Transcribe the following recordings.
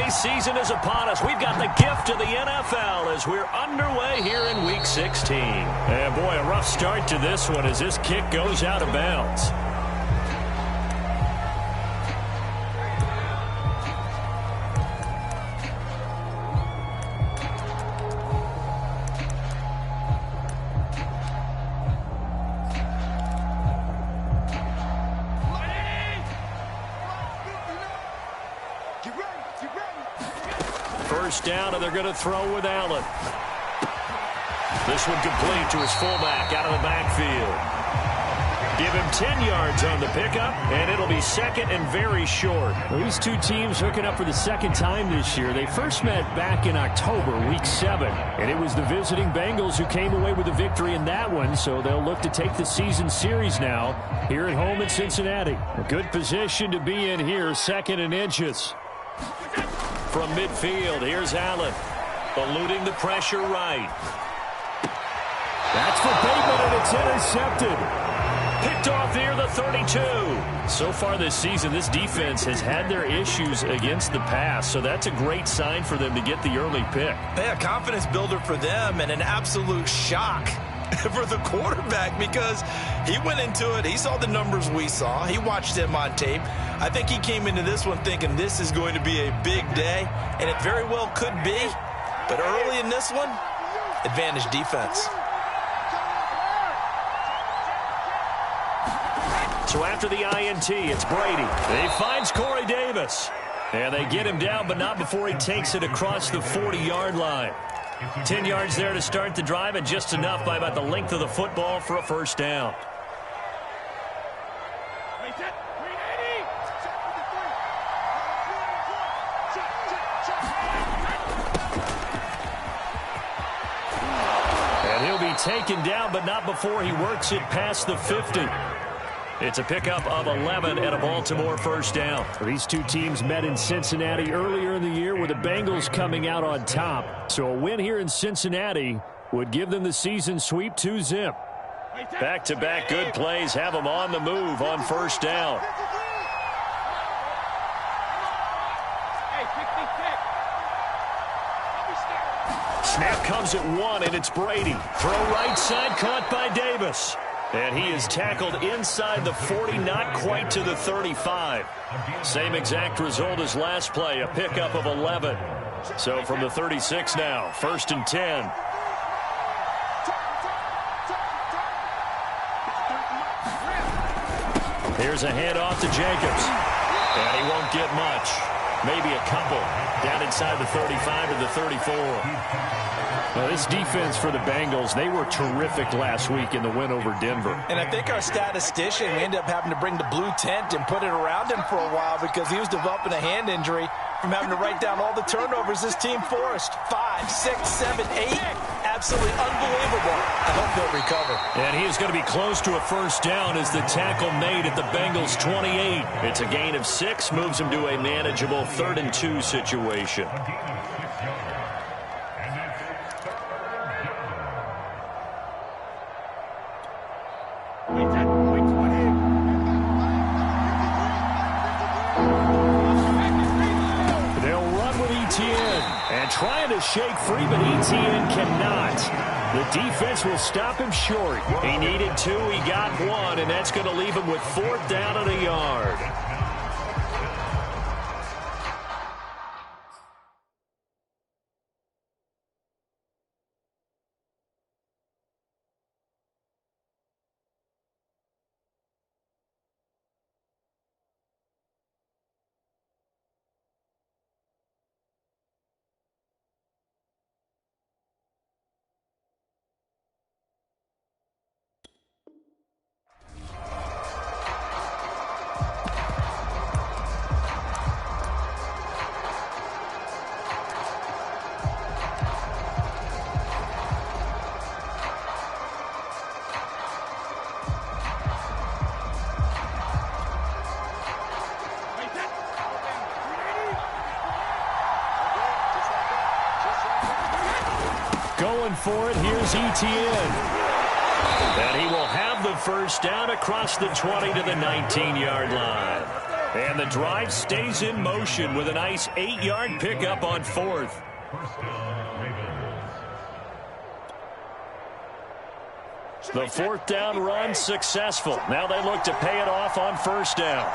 NBA season is upon us. We've got the gift of the NFL as we're underway here in Week 16. And boy, a rough start to this one as this kick goes out of bounds. First down, and they're going to throw with Allen. This one complete to his fullback out of the backfield. Give him 10 yards on the pickup, and it'll be second and very short. Well, these two teams hooking up for the second time this year. They first met back in October, Week 7, and it was the visiting Bengals who came away with the victory in that one, so they'll look to take the season series now here at home in Cincinnati. A good position to be in here, second and inches. From midfield, here's Allen, eluding the pressure right. That's for Bateman, and it's intercepted. Picked off near the 32. So far this season, this defense has had their issues against the pass, so that's a great sign for them to get the early pick. Yeah, confidence builder for them and an absolute shock for the quarterback because he went into it. He saw the numbers we saw. He watched him on tape. I think he came into this one thinking this is going to be a big day, and it very well could be. But early in this one, advantage defense. So after the INT, it's Brady. He finds Corey Davis. And they get him down, but not before he takes it across the 40-yard line. 10 yards there to start the drive, and just enough by about the length of the football for a first down. And he'll be taken down, but not before he works it past the 50. It's a pickup of 11 and a Baltimore first down. These two teams met in Cincinnati earlier in the year with the Bengals coming out on top. So a win here in Cincinnati would give them the season sweep 2-zip. Back-to-back good plays have them on the move on first down. Snap comes at 1, and it's Brady. Throw right side, caught by Davis. And he is tackled inside the 40, not quite to the 35. Same exact result as last play, a pickup of 11. So from the 36 now, first and 10. Here's a handoff to Jacobs. And he won't get much. Maybe a couple. Down inside the 35 to the 34. Well, this defense for the Bengals, they were terrific last week in the win over Denver. And I think our statistician, we ended up having to bring the blue tent and put it around him for a while because he was developing a hand injury from having to write down all the turnovers this team forced. 5, 6, 7, 8. Absolutely unbelievable. I hope he'll recover. And he is going to be close to a first down as the tackle made at the Bengals 28. It's a gain of 6, moves him to a manageable 3rd and 2 situation. Trying to shake free, but ETN cannot. The defense will stop him short. He needed 2, he got 1, and that's going to leave him with 4th down and a yard. Going for it, here's ETN. And he will have the first down across the 20 to the 19-yard line. And the drive stays in motion with a nice 8-yard pickup on 4th. The 4th down run successful. Now they look to pay it off on 1st down.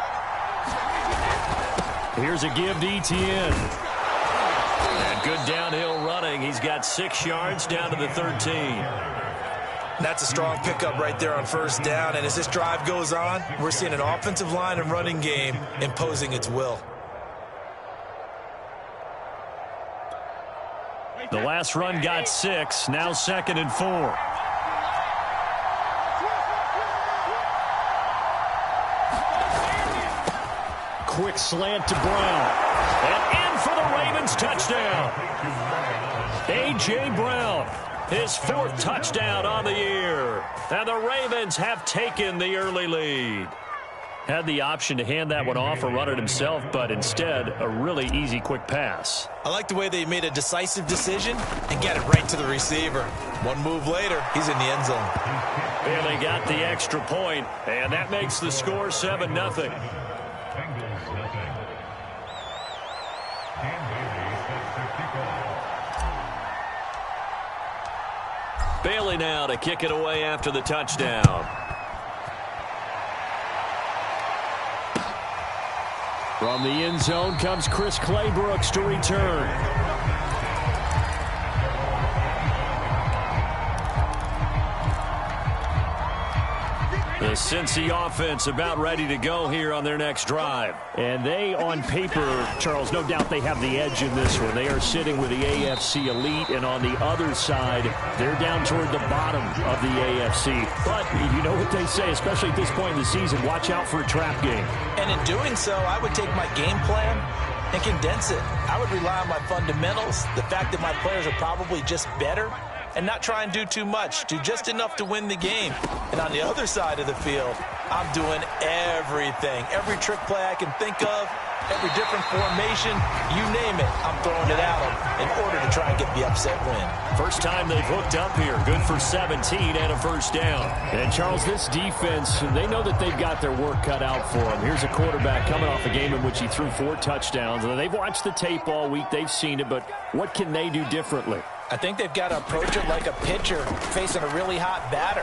Here's a give to Etienne. And good downhill running. He's got 6 yards down to the 13. That's a strong pickup right there on 1st down. And as this drive goes on, we're seeing an offensive line and running game imposing its will. The last run got 6. Now 2nd and 4. Quick slant to Brown. And in for the Ravens touchdown. A.J. Brown. His 4th touchdown on the year. And the Ravens have taken the early lead. Had the option to hand that one off or run it himself, but instead, a really easy quick pass. I like the way they made a decisive decision and get it right to the receiver. One move later, he's in the end zone. Bailey got the extra point, and that makes the score 7-0. Bailey now to kick it away after the touchdown. From the end zone comes Chris Claybrooks to return. The Cincy offense about ready to go here on their next drive. And they, on paper, Charles, no doubt they have the edge in this one. They are sitting with the AFC elite, and on the other side, they're down toward the bottom of the AFC. But you know what they say, especially at this point in the season, watch out for a trap game. And in doing so, I would take my game plan and condense it. I would rely on my fundamentals, the fact that my players are probably just better, and not try and do too much, do just enough to win the game. And on the other side of the field, I'm doing everything. Every trick play I can think of, every different formation, you name it, I'm throwing it at them in order to try and get the upset win. First time they've hooked up here. Good for 17 and a 1st down. And, Charles, this defense, they know that they've got their work cut out for them. Here's a quarterback coming off a game in which he threw 4 touchdowns. And they've watched the tape all week. They've seen it, but what can they do differently? I think they've got to approach it like a pitcher facing a really hot batter.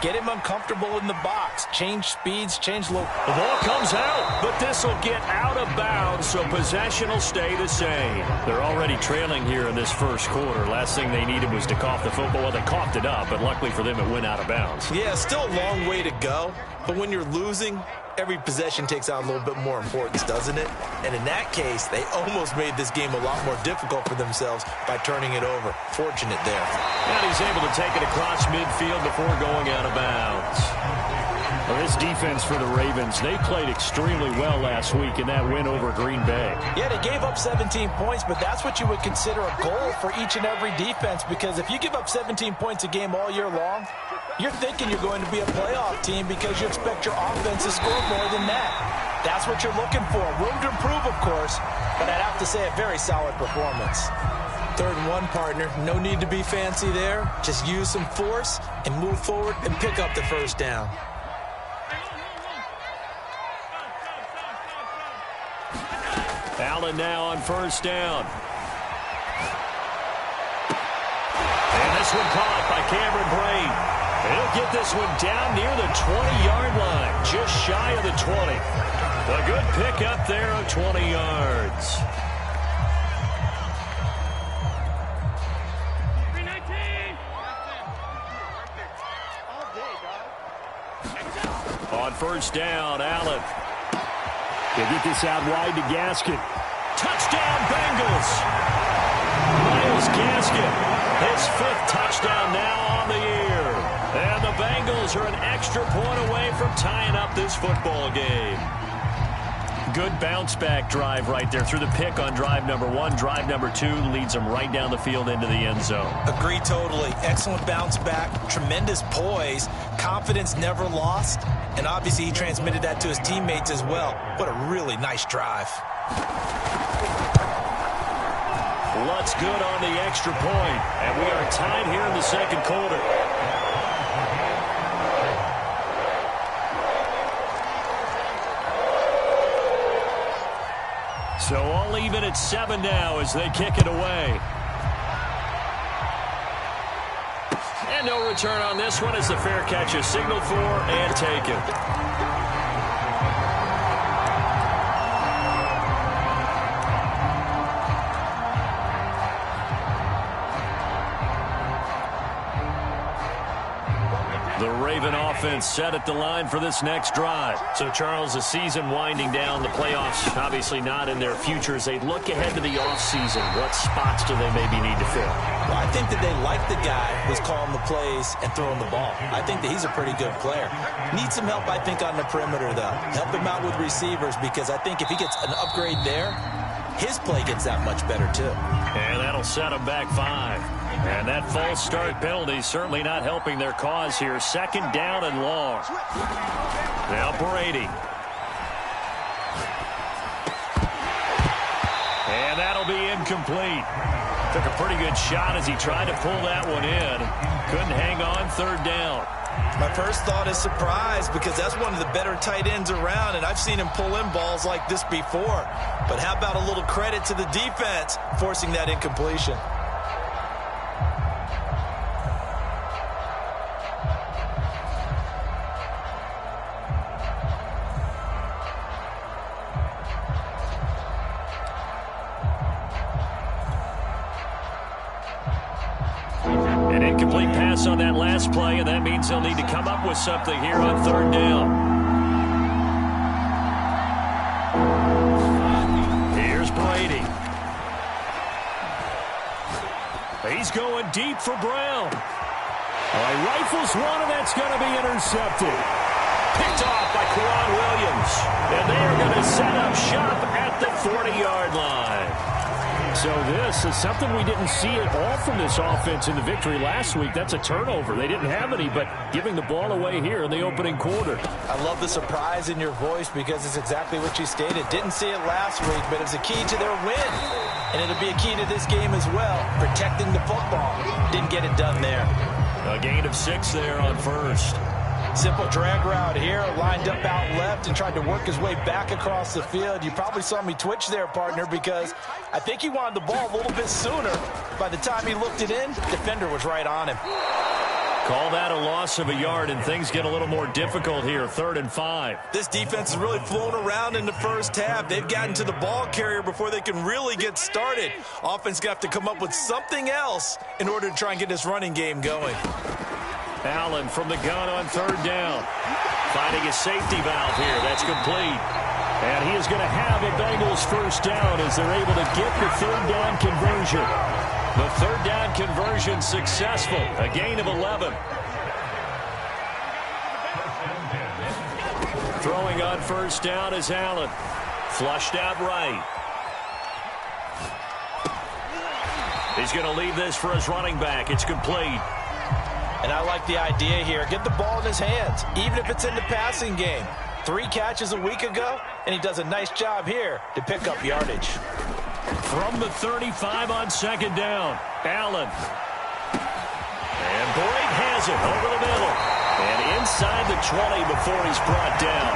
Get him uncomfortable in the box. Change speeds, change look. The ball comes out, but this will get out of bounds, so possession will stay the same. They're already trailing here in this first quarter. Last thing they needed was to cough the football. Well, they coughed it up, but luckily for them, it went out of bounds. Yeah, still a long way to go, but when you're losing, every possession takes on a little bit more importance, doesn't it? And in that case, they almost made this game a lot more difficult for themselves by turning it over. Fortunate there. And he's able to take it across midfield before going out of bounds. Well, this defense for the Ravens, they played extremely well last week in that win over Green Bay. Yeah, they gave up 17 points, but that's what you would consider a goal for each and every defense, because if you give up 17 points a game all year long, you're thinking you're going to be a playoff team because you expect your offense to score more than that. That's what you're looking for. Room to improve, of course, but I'd have to say a very solid performance. 3rd and 1, partner. No need to be fancy there. Just use some force and move forward and pick up the 1st down. Allen now on 1st down. And this one caught by Cameron Braid. He'll get this one down near the 20-yard line, just shy of the 20. A good pickup there of 20 yards. On 1st down, Allen. They get this out wide to Gaskin. Touchdown, Bengals. Myles Gaskin, his 5th touchdown now on the year. And the Bengals are an extra point away from tying up this football game. Good bounce-back drive right there through the pick on drive number 1. Drive number 2 leads them right down the field into the end zone. Agree totally. Excellent bounce back, tremendous poise, confidence never lost, and obviously he transmitted that to his teammates as well. What a really nice drive. Lutz good on the extra point, and we are tied here in the 2nd quarter. So all even at 7 now as they kick it away. And no return on this one as the fair catch is signaled for and taken. The Raven offense set at the line for this next drive. So, Charles, the season winding down, the playoffs obviously not in their future. As they look ahead to the offseason, what spots do they maybe need to fill? Well, I think that they like the guy who's calling the plays and throwing the ball. I think that he's a pretty good player. Needs some help, I think, on the perimeter, though. Help him out with receivers, because I think if he gets an upgrade there, his play gets that much better, too. And that'll set him back 5. And that false start penalty certainly not helping their cause here. 2nd down and long. Now Brady. And that'll be incomplete. Took a pretty good shot as he tried to pull that one in. Couldn't hang on. 3rd down. My first thought is surprise, because that's one of the better tight ends around, and I've seen him pull in balls like this before. But how about a little credit to the defense forcing that incompletion? An incomplete pass on that last play, and that means they'll need to come up with something here on 3rd down. Here's Brady. He's going deep for Brown. He rifles one, and that's going to be intercepted. Picked off by Quan Williams. And they are going to set up shop at the 40-yard line. So this is something we didn't see at all from this offense in the victory last week. That's a turnover. They didn't have any, but giving the ball away here in the opening quarter. I love the surprise in your voice, because it's exactly what you stated. Didn't see it last week, but it's a key to their win. And it'll be a key to this game as well, protecting the football. Didn't get it done there. A gain of 6 there on 1st. Simple drag route here, lined up out left and tried to work his way back across the field. You probably saw me twitch there, partner, because I think he wanted the ball a little bit sooner. By the time he looked it in, defender was right on him. Call that a loss of a yard, and things get a little more difficult here. 3rd and 5. This defense has really flown around in the first half. They've gotten to the ball carrier before they can really get started. Offense got to come up with something else in order to try and get this running game going. Allen from the gun on 3rd down. Finding a safety valve here. That's complete. And he is going to have a Bengals 1st down as they're able to get the 3rd down conversion. The 3rd down conversion successful. A gain of 11. Throwing on 1st down is Allen. Flushed out right. He's going to leave this for his running back. It's complete. And I like the idea here. Get the ball in his hands, even if it's in the passing game. 3 catches a week ago, and he does a nice job here to pick up yardage. From the 35 on 2nd down, Allen. And Boyd has it over the middle. And inside the 20 before he's brought down.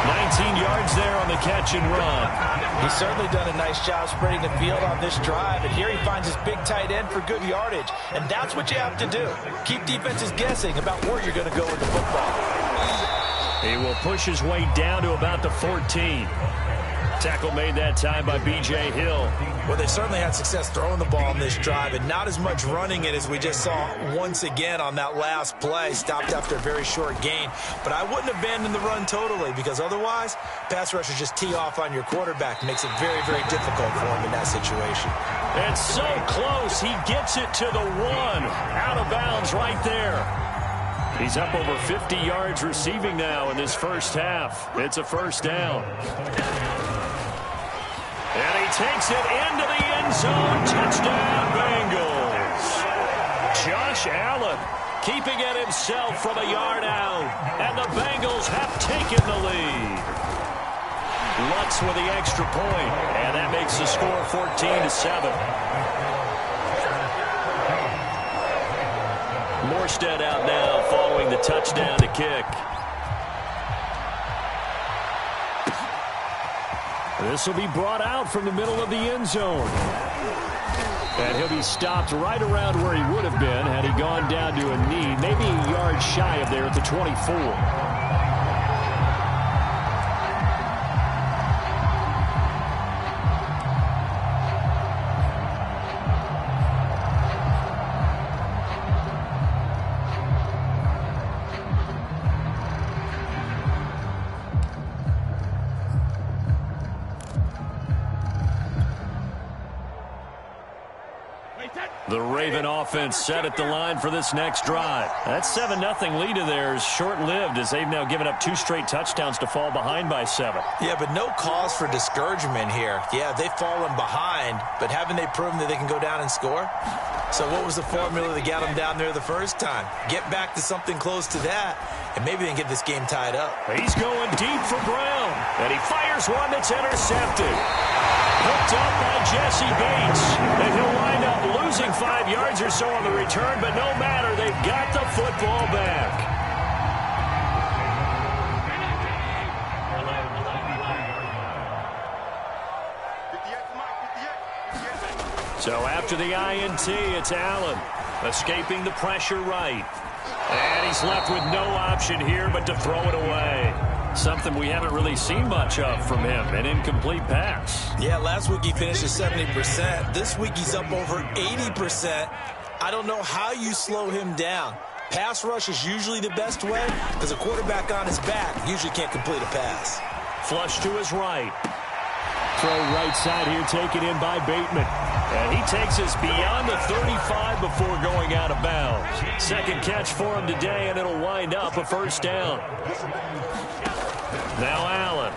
19 yards there on the catch and run. He's certainly done a nice job spreading the field on this drive, and here he finds his big tight end for good yardage. And that's what you have to do. Keep defenses guessing about where you're going to go with the football. He will push his way down to about the 14. Tackle made that time by B.J. Hill. Well, they certainly had success throwing the ball on this drive, and not as much running it as we just saw once again on that last play. Stopped after a very short gain. But I wouldn't abandon the run totally, because otherwise, pass rushers just tee off on your quarterback. Makes it very, very difficult for him in that situation. And so close. He gets it to the 1. Out of bounds right there. He's up over 50 yards receiving now in this first half. It's a 1st down. And he takes it into the end zone. Touchdown, Bengals. Josh Allen keeping it himself from a yard out. And the Bengals have taken the lead. Lutz with the extra point. And that makes the score 14-7. Morstead out now following the touchdown to kick. This will be brought out from the middle of the end zone. And he'll be stopped right around where he would have been had he gone down to a knee, maybe a yard shy of there at the 24. The Raven offense set at the line for this next drive. That 7-0 lead of theirs short-lived as they've now given up 2 straight touchdowns to fall behind by 7. Yeah, but no cause for discouragement here. Yeah, they've fallen behind, but haven't they proven that they can go down and score? So what was the formula that got them down there the first time? Get back to something close to that, and maybe they can get this game tied up. He's going deep for Brown, and he fires one that's intercepted. Hooked up by Jesse Bates, and he'll wind up losing 5 yards or so on the return, but no matter, they've got the football back. So after the INT, it's Allen, escaping the pressure right. And he's left with no option here but to throw it away. Something we haven't really seen much of from him, an incomplete pass. Yeah, last week he finished at 70%. This week he's up over 80%. I don't know how you slow him down. Pass rush is usually the best way because a quarterback on his back usually can't complete a pass. Flush to his right. Throw right side here taken in by Bateman. And he takes us beyond the 35 before going out of bounds. Second catch for him today, and it'll wind up a first down. Now Allen.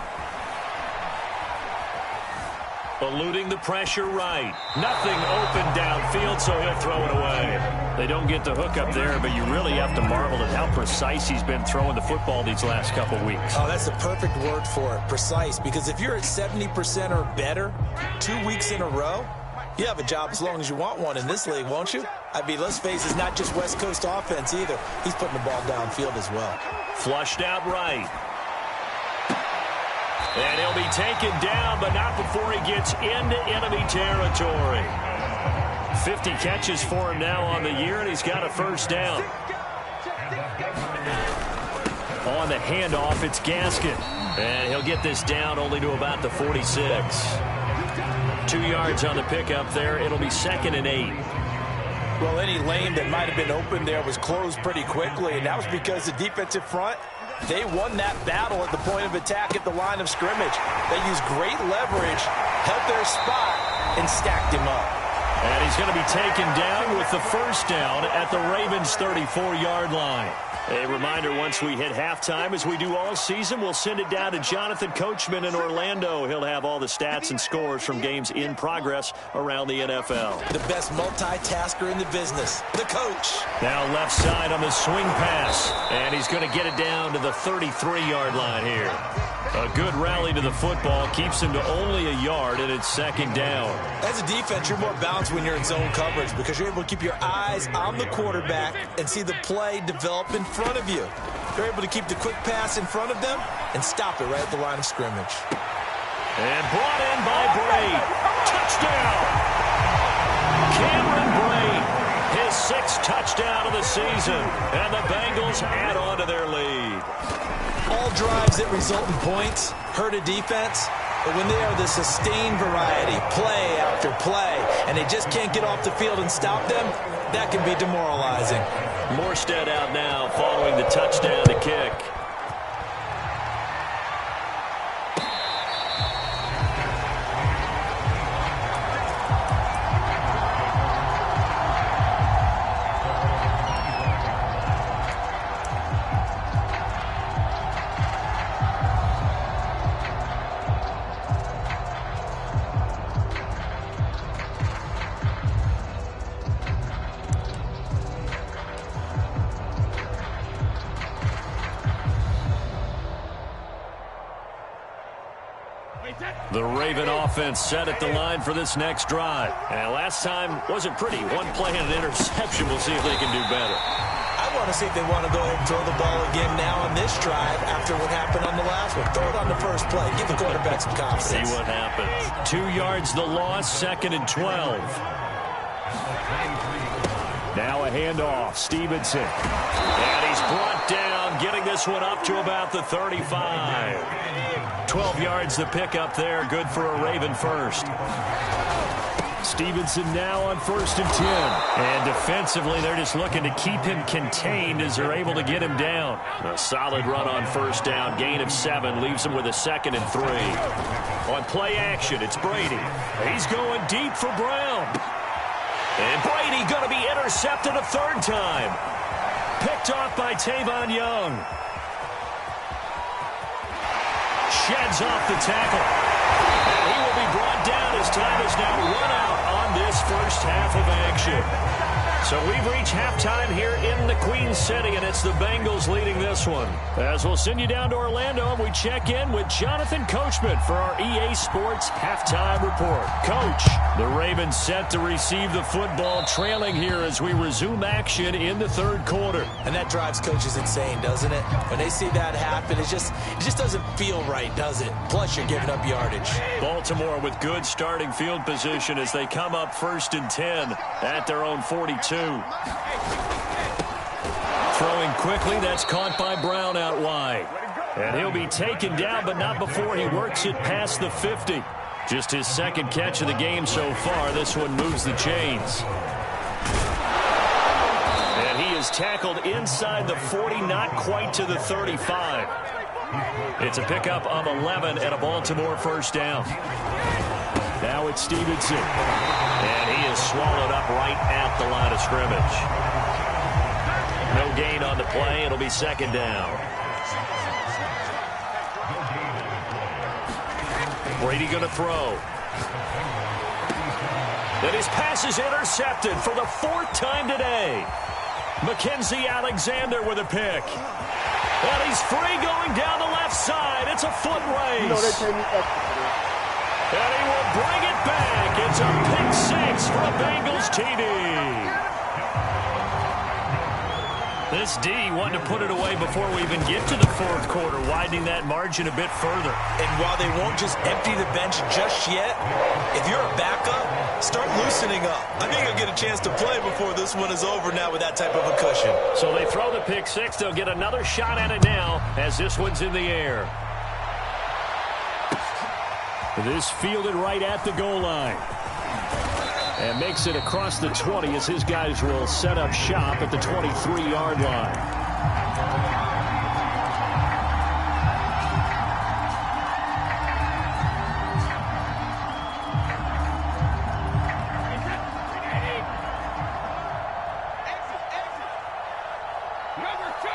Eluding the pressure right. Nothing open downfield, so he'll throw it away. They don't get the hook up there, but you really have to marvel at how precise he's been throwing the football these last couple weeks. Oh, that's the perfect word for it, precise, because if you're at 70% or better 2 weeks in a row, you have a job as long as you want one in this league, won't you? I mean, let's face it, it's not just West Coast offense either. He's putting the ball downfield as well. Flushed out right. And he'll be taken down, but not before he gets into enemy territory. 50 catches for him now on the year, and he's got a first down. On the handoff, it's Gaskin. And he'll get this down only to about the 46. 2 yards on the pickup there. It'll be 2nd and 8. Well, any lane that might have been open there was closed pretty quickly, and that was because the defensive front, they won that battle at the point of attack at the line of scrimmage. They used great leverage, held their spot, and stacked him up. And he's going to be taken down with the first down at the Ravens' 34-yard line. A reminder, once we hit halftime, as we do all season, we'll send it down to Jonathan Coachman in Orlando. He'll have all the stats and scores from games in progress around the NFL. The best multitasker in the business, the coach. Now left side on the swing pass, and he's going to get it down to the 33-yard line here. A good rally to the football keeps him to only a yard, and it's 2nd down. As a defense, you're more balanced when you're in zone coverage because you're able to keep your eyes on the quarterback and see the play develop in front of you. You're able to keep the quick pass in front of them and stop it right at the line of scrimmage. And brought in by Braid. Touchdown! Cameron Braid, his 6th touchdown of the season, and the Bengals add on to their lead. All drives that result in points hurt a defense, but when they are the sustained variety, play after play, and they just can't get off the field and stop them, that can be demoralizing. Morstead out now following the touchdown to kick. The Raven offense set at the line for this next drive. And last time wasn't pretty. One play and an interception. We'll see if they can do better. I want to see if they want to go ahead and throw the ball again now on this drive after what happened on the last one. Throw it on the first play. Give the quarterback some confidence. See what happens. 2 yards the loss, 2nd and 12. Now a handoff. Stevenson. And he's brought down, getting this one up to about the 35. 12 yards the pickup there. Good for a Raven first. Stevenson now on 1st and 10. And defensively, they're just looking to keep him contained as they're able to get him down. A solid run on 1st down. Gain of 7 leaves him with a 2nd and 3. On play action, it's Brady. He's going deep for Brown. And Brady going to be intercepted a 3rd time. Picked off by Tavon Young. Sheds off the tackle. And he will be brought down as time is now run out on this first half of action. So we've reached halftime here in the Queen City, and it's the Bengals leading this one. As we'll send you down to Orlando, and we check in with Jonathan Coachman for our EA Sports Halftime Report. Coach, the Ravens set to receive the football, trailing here as we resume action in the 3rd quarter. And that drives coaches insane, doesn't it? When they see that happen, it just doesn't feel right, does it? Plus, you're giving up yardage. Baltimore with good starting field position as they come up 1st and 10 at their own 42. Throwing quickly, that's caught by Brown out wide. And he'll be taken down, but not before he works it past the 50. Just his 2nd catch of the game so far. This one moves the chains. And he is tackled inside the 40, not quite to the 35. It's a pickup of 11 and a Baltimore 1st down. Now it's Stevenson. And he is swallowed up right at the line of scrimmage. No gain on the play. It'll be 2nd down. Brady going to throw. And his pass is intercepted for the 4th time today. Mackenzie Alexander with a pick. And he's free going down the left side. It's a foot race. And he will bring it back. It's a pick 6 for a Bengals TD. This D wanting to put it away before we even get to the 4th quarter, widening that margin a bit further. And while they won't just empty the bench just yet, if you're a backup, start loosening up. I think you'll get a chance to play before this one is over now with that type of a cushion. So they throw the pick 6. They'll get another shot at it now as this one's in the air. This fielded right at the goal line. And makes it across the 20 as his guys will set up shop at the 23-yard line.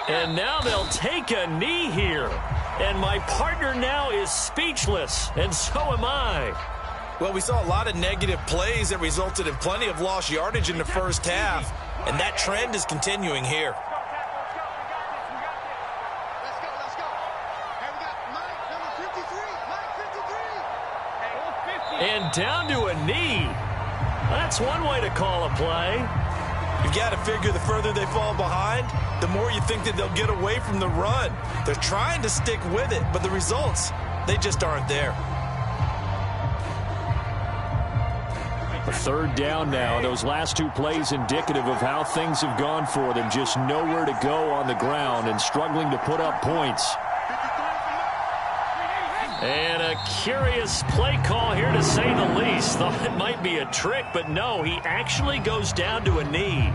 And now they'll take a knee here. And my partner now is speechless, and so am I. Well, we saw a lot of negative plays that resulted in plenty of lost yardage in the 1st half, and that trend is continuing here. And down to a knee. That's one way to call a play. You've got to figure the further they fall behind, the more you think that they'll get away from the run. They're trying to stick with it, but the results, they just aren't there. A 3rd down now. Those last 2 plays indicative of how things have gone for them. Just nowhere to go on the ground and struggling to put up points. And a curious play call here, to say the least. Thought it might be a trick, but no, he actually goes down to a knee.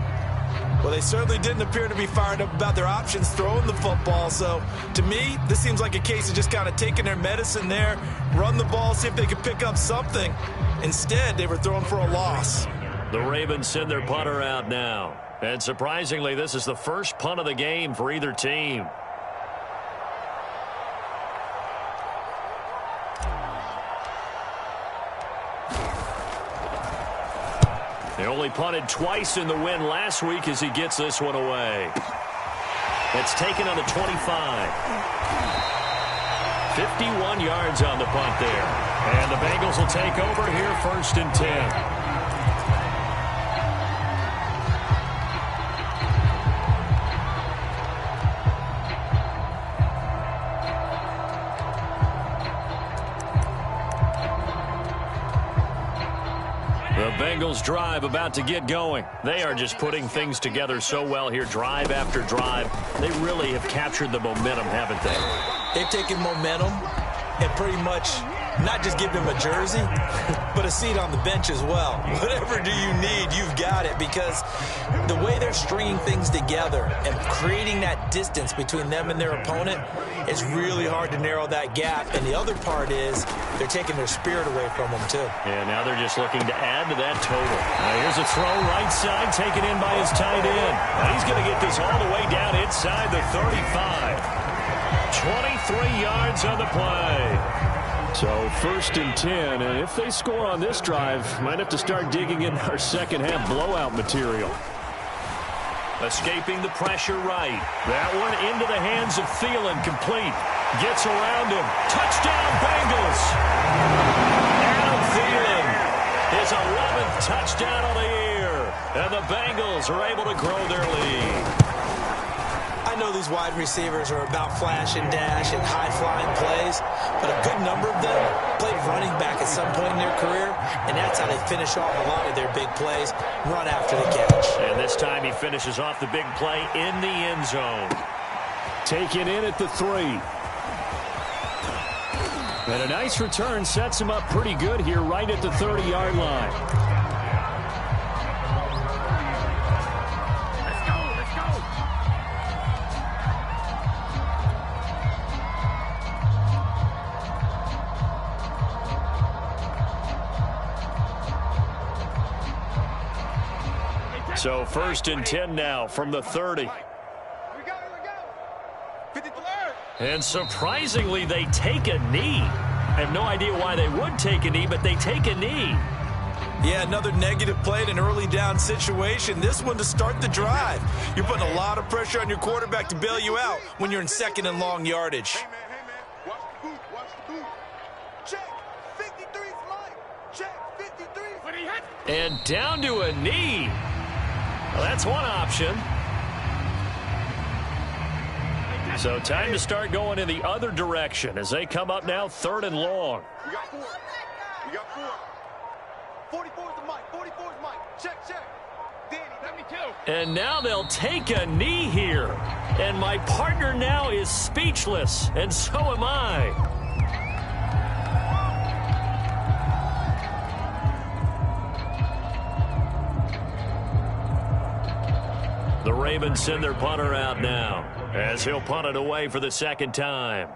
Well, they certainly didn't appear to be fired up about their options throwing the football. So, to me, this seems like a case of just kind of taking their medicine there, run the ball, see if they can pick up something. Instead, they were throwing for a loss. The Ravens send their punter out now. And surprisingly, this is the first punt of the game for either team. They only punted twice in the win last week as he gets this one away. It's taken on the 25. 51 yards on the punt there. And the Bengals will take over here 1st and 10. The Bengals drive about to get going. They are just putting things together so well here, drive after drive. They really have captured the momentum, haven't they? They've taken momentum and pretty much not just give them a jersey, but a seat on the bench as well. Whatever do you need, you've got it, because the way they're stringing things together and creating that distance between them and their opponent, it's really hard to narrow that gap. And the other part is they're taking their spirit away from them, too. And now they're just looking to add to that total. Here's a throw right side, taken in by his tight end. Now he's going to get this all the way down inside the 35. 23 yards on the play. So 1st and 10, and if they score on this drive, might have to start digging in our second half blowout material. Escaping the pressure right. That one into the hands of Thielen, complete. Gets around him. Touchdown, Bengals. Adam Thielen, his 11th touchdown of the year. And the Bengals are able to grow their lead. I know these wide receivers are about flash and dash and high-flying plays, but a good number of them played running back at some point in their career, and that's how they finish off a lot of their big plays, run after the catch. And this time he finishes off the big play in the end zone. Taken in at the 3. And a nice return sets him up pretty good here right at the 30-yard line. So 1st and 10 now from the 30. And surprisingly, they take a knee. I have no idea why they would take a knee, but they take a knee. Yeah, another negative play in an early down situation. This one to start the drive. You're putting a lot of pressure on your quarterback to bail you out when you're in 2nd and long yardage. Hey, man. Watch the boot. Watch the boot. Check. 53's mine. Check. 53. And down to a knee. Well, that's one option. So time to start going in the other direction as they come up now 3rd and long. We got 4. We got 4. 44's the mic. 44's mic. Check. Danny, 72. And now they'll take a knee here. And my partner now is speechless, and so am I. The Ravens send their punter out now as he'll punt it away for the 2nd time.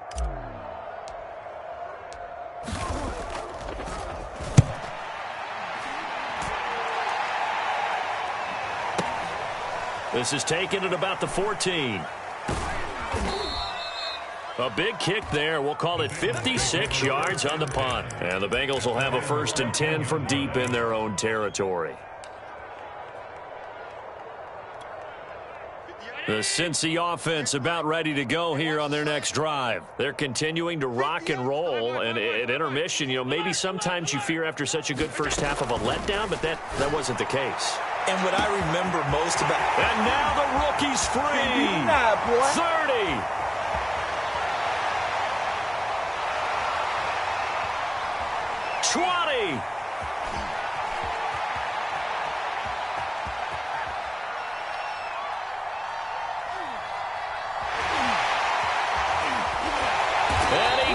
This is taken at about the 14. A big kick there. We'll call it 56 yards on the punt. And the Bengals will have a 1st and 10 from deep in their own territory. The Cincy offense about ready to go here on their next drive. They're continuing to rock and roll, and at intermission, maybe sometimes you fear after such a good first half of a letdown, but that wasn't the case. And what I remember most about... And now the rookie's free. 30.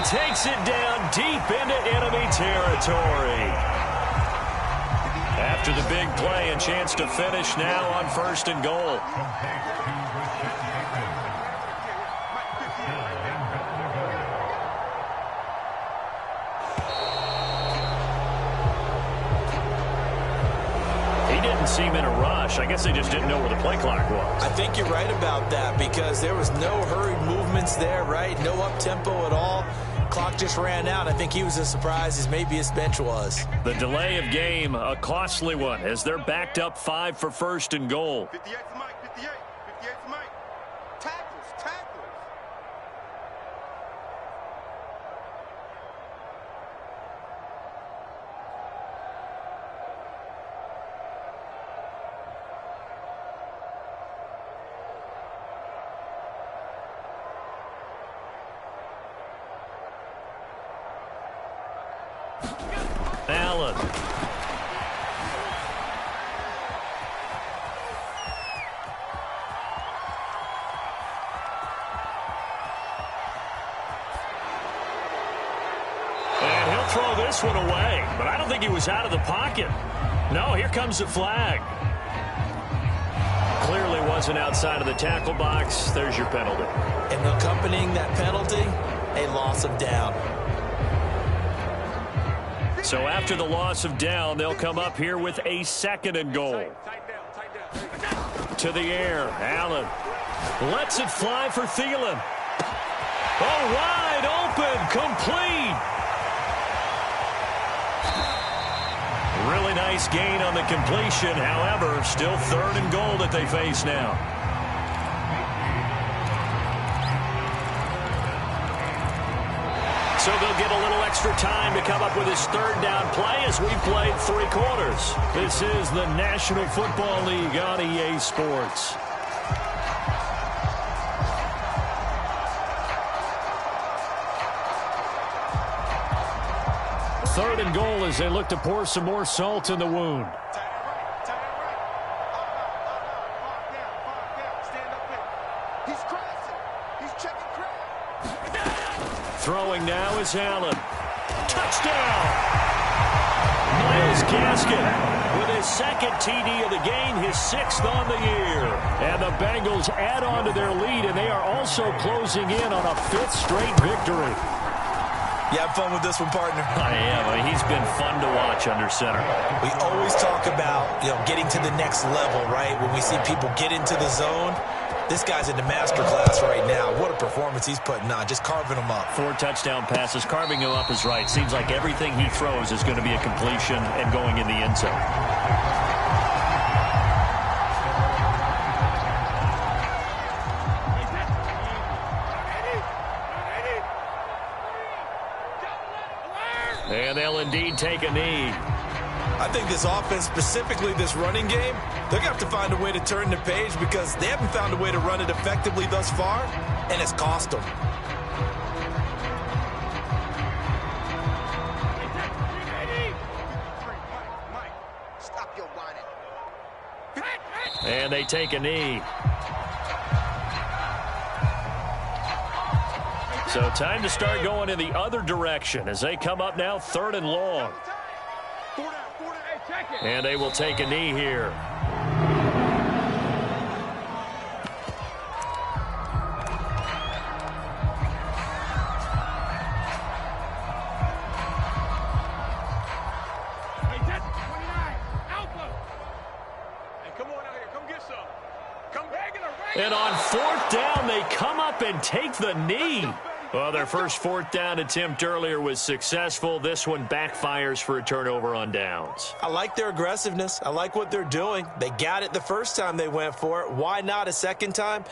Takes it down deep into enemy territory. After the big play, a chance to finish now on 1st and goal. He didn't seem in a rush. I guess they just didn't know where the play clock was. I think you're right about that, because there was no hurried movements there, right? No up-tempo at all. Clock just ran out. I think he was as surprised as maybe his bench was. The delay of game, a costly one, as they're backed up 5 for 1st and goal. 58's the mic. 58's the mic. Tackles. Allen. this one away, but I don't think he was out of the pocket. No, here comes the flag. Clearly wasn't outside of the tackle box. There's your penalty. And accompanying that penalty, a loss of down. So after the loss of down, they'll come up here with a 2nd and goal. To the air, Allen lets it fly for Thielen. Oh, wide open, complete. Really nice gain on the completion. However, still 3rd and goal that they face now. So they'll get a little extra time to come up with his 3rd down play as we've played 3 quarters. This is the National Football League on EA Sports. Third and goal as they look to pour some more salt in the wound. Throwing now is Allen. Touchdown! Myles Gaskin with his 2nd TD of the game, his 6th on the year. And the Bengals add on to their lead, and they are also closing in on a 5th straight victory. You have fun with this one, partner? I am. He's been fun to watch under center. We always talk about, getting to the next level, right? When we see people get into the zone, this guy's in the master class right now. What a performance he's putting on, just carving them up. 4 touchdown passes. Carving him up is right. Seems like everything he throws is going to be a completion and going in the end zone. And they'll indeed take a knee. I think this offense, specifically this running game, they're going to have to find a way to turn the page because they haven't found a way to run it effectively thus far, and it's cost them. And they take a knee. So time to start going in the other direction as they come up now 3rd and long. And they will take a knee here. And on 4th down, they come up and take the knee. Well, their first 4th down attempt earlier was successful. This one backfires for a turnover on downs. I like their aggressiveness. I like what they're doing. They got it the first time they went for it. Why not a 2nd time?